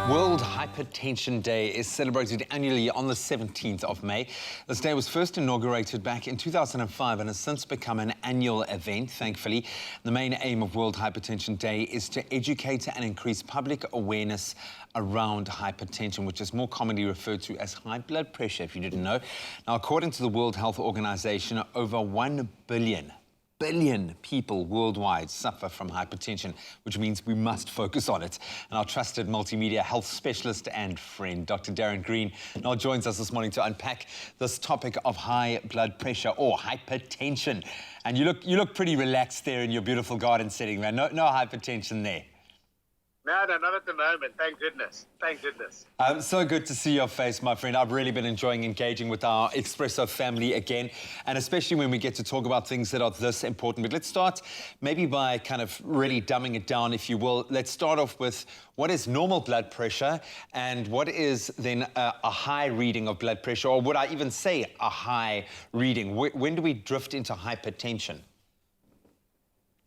World Hypertension Day is celebrated annually on the 17th of May. This day was first inaugurated back in 2005 and has since become an annual event, thankfully. The main aim of World Hypertension Day is to educate and increase public awareness around hypertension, which is more commonly referred to as high blood pressure, if you didn't know. Now, according to the World Health Organization, over 1 billion people worldwide suffer from hypertension, which means we must focus on it. And our trusted multimedia health specialist and friend, Dr. Darren Green, now joins us this morning to unpack this topic of high blood pressure or hypertension. And you look pretty relaxed there in your beautiful garden setting, man. No hypertension there. No, not at the moment. Thank goodness. Thank goodness. So good to see your face, my friend. I've really been enjoying engaging with our Expresso family again, and especially when we get to talk about things that are this important. But let's start maybe by kind of really dumbing it down, if you will. Let's start off with what is normal blood pressure and what is then a high reading of blood pressure, or would I even say a high reading? When do we drift into hypertension?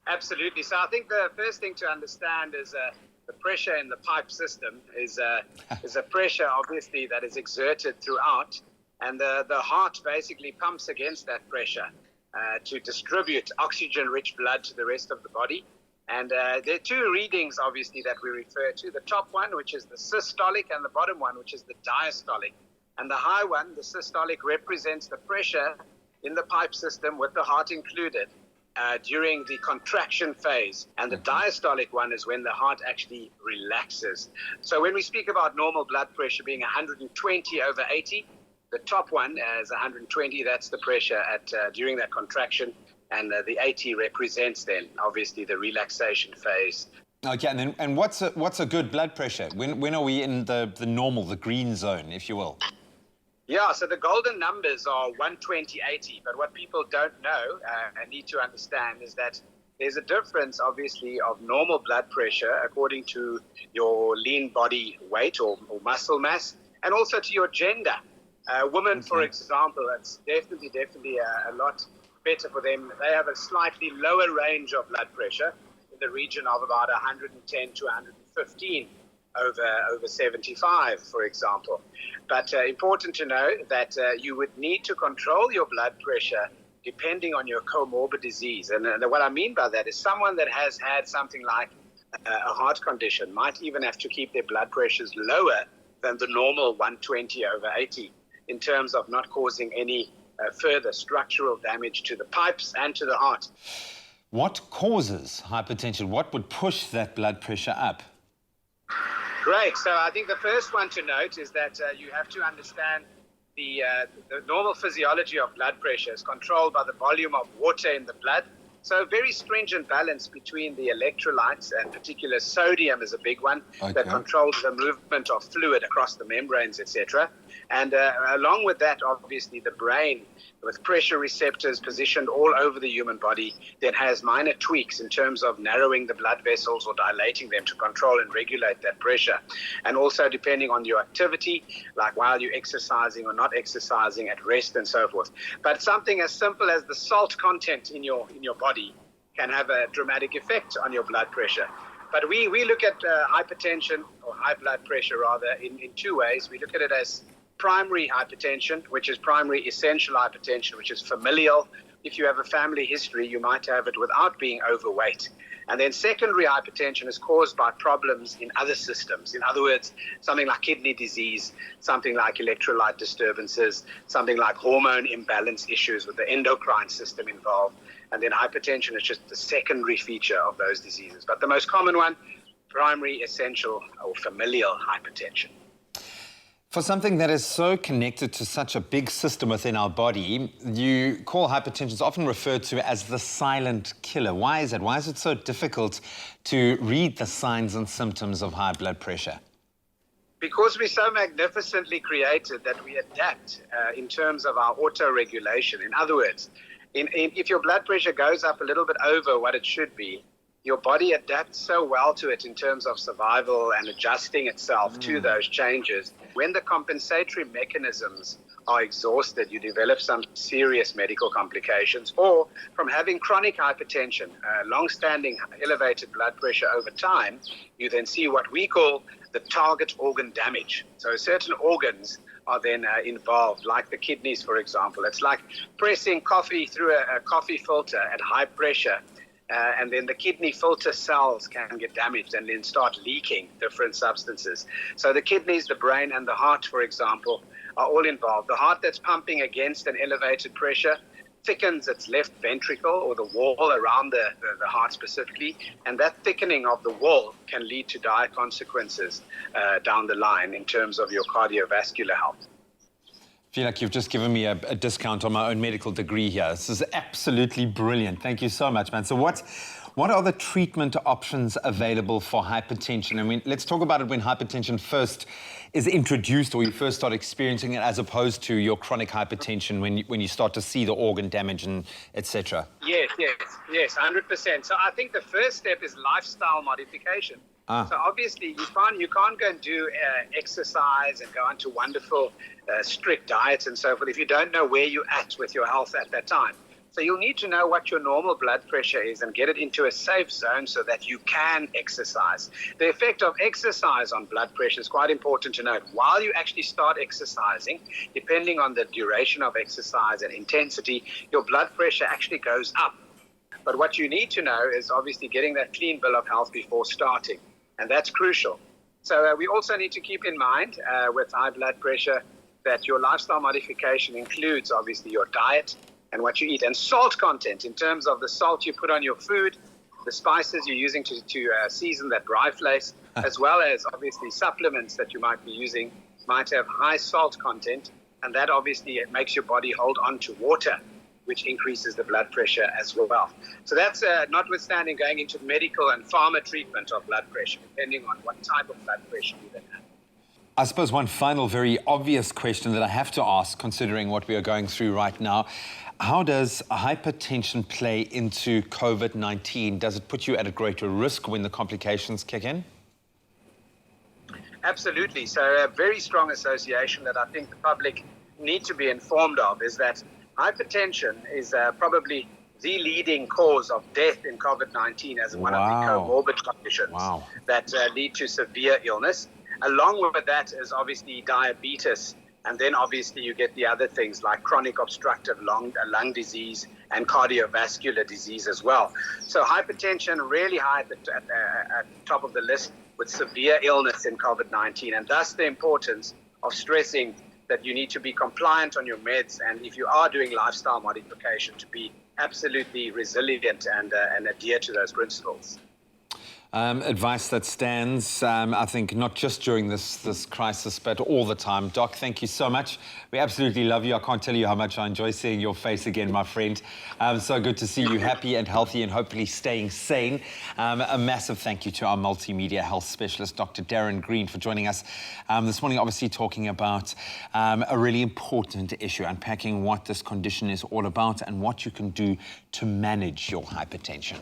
Absolutely. So I think the first thing to understand is the pressure in the pipe system is a pressure, obviously, that is exerted throughout, and the heart basically pumps against that pressure to distribute oxygen-rich blood to the rest of the body. And there are two readings, obviously, that we refer to. The top one, which is the systolic, and the bottom one, which is the diastolic. And the high one, the systolic, represents the pressure in the pipe system with the heart included during the contraction phase, and the diastolic one is when the heart actually relaxes. So when we speak about normal blood pressure being 120/80, the top one is 120, that's the pressure at during that contraction, and the 80 represents then obviously the relaxation phase. Okay, and what's a good blood pressure? When are we in the normal, the green zone, if you will? Yeah, so the golden numbers are 120/80, but what people don't know and need to understand is that there's a difference, obviously, of normal blood pressure according to your lean body weight or muscle mass, and also to your gender. Women, for example, it's definitely a lot better for them. They have a slightly lower range of blood pressure in the region of about 110 to 115 over 75, for example. But important to know that you would need to control your blood pressure depending on your comorbid disease. And what I mean by that is someone that has had something like a heart condition might even have to keep their blood pressures lower than the normal 120/80 in terms of not causing any further structural damage to the pipes and to the heart. What causes hypertension? What would push that blood pressure up? Great. So I think the first one to note is that you have to understand the normal physiology of blood pressure is controlled by the volume of water in the blood. So a very stringent balance between the electrolytes, and particular sodium is a big one that controls the movement of fluid across the membranes, etc. And along with that, obviously, the brain, with pressure receptors positioned all over the human body, then has minor tweaks in terms of narrowing the blood vessels or dilating them to control and regulate that pressure. And also depending on your activity, like while you're exercising or not exercising, at rest and so forth. But something as simple as the salt content in your body can have a dramatic effect on your blood pressure. But we look at hypertension, or high blood pressure rather, in two ways. We look at it as primary hypertension, which is primary essential hypertension, which is familial. If you have a family history, you might have it without being overweight. And then secondary hypertension is caused by problems in other systems. In other words, something like kidney disease, something like electrolyte disturbances, something like hormone imbalance issues with the endocrine system involved. And then hypertension is just the secondary feature of those diseases. But the most common one, primary essential or familial hypertension. For something that is so connected to such a big system within our body, you call hypertension, is often referred to as the silent killer. Why is it? Why is it so difficult to read the signs and symptoms of high blood pressure? Because we're so magnificently created that we adapt in terms of our auto-regulation. In other words, if your blood pressure goes up a little bit over what it should be, your body adapts so well to it in terms of survival and adjusting itself to those changes. When the compensatory mechanisms are exhausted, you develop some serious medical complications, or from having chronic hypertension, long-standing elevated blood pressure over time, you then see what we call the target organ damage. So certain organs are then involved, like the kidneys, for example. It's like pressing coffee through a coffee filter at high pressure, and then the kidney filter cells can get damaged and then start leaking different substances. So the kidneys, the brain, and the heart, for example, are all involved. The heart that's pumping against an elevated pressure thickens its left ventricle, or the wall around the heart specifically, and that thickening of the wall can lead to dire consequences down the line in terms of your cardiovascular health. I feel like you've just given me a discount on my own medical degree here. This is absolutely brilliant. Thank you so much, man. So what are the treatment options available for hypertension? I mean, let's talk about it when hypertension first is introduced, or you first start experiencing it, as opposed to your chronic hypertension when you start to see the organ damage and etc. Yes, 100%. So I think the first step is lifestyle modification. So obviously you can't go and do exercise and go onto wonderful strict diets and so forth if you don't know where you're at with your health at that time. So you'll need to know what your normal blood pressure is and get it into a safe zone so that you can exercise. The effect of exercise on blood pressure is quite important to note. While you actually start exercising, depending on the duration of exercise and intensity, your blood pressure actually goes up. But what you need to know is obviously getting that clean bill of health before starting. And that's crucial. So we also need to keep in mind with high blood pressure that your lifestyle modification includes obviously your diet and what you eat, and salt content in terms of the salt you put on your food, the spices you're using to season that rye flakes, as well as obviously supplements that you might be using might have high salt content, and that obviously it makes your body hold on to water, which increases the blood pressure as well. So that's notwithstanding going into medical and pharma treatment of blood pressure, depending on what type of blood pressure you then have. I suppose one final very obvious question that I have to ask, considering what we are going through right now, how does hypertension play into COVID-19? Does it put you at a greater risk when the complications kick in? Absolutely. So a very strong association that I think the public need to be informed of is that hypertension is probably the leading cause of death in COVID-19 as one of the comorbid conditions that lead to severe illness. Along with that is obviously diabetes, and then obviously you get the other things like chronic obstructive lung disease and cardiovascular disease as well. So hypertension really high at the top of the list with severe illness in COVID-19, and thus the importance of stressing that you need to be compliant on your meds, and if you are doing lifestyle modification, to be absolutely resilient and adhere to those principles. Advice that stands, I think, not just during this crisis, but all the time. Doc, thank you so much. We absolutely love you. I can't tell you how much I enjoy seeing your face again, my friend. So good to see you happy and healthy and hopefully staying sane. A massive thank you to our multimedia health specialist, Dr. Darren Green, for joining us this morning, obviously talking about a really important issue, unpacking what this condition is all about and what you can do to manage your hypertension.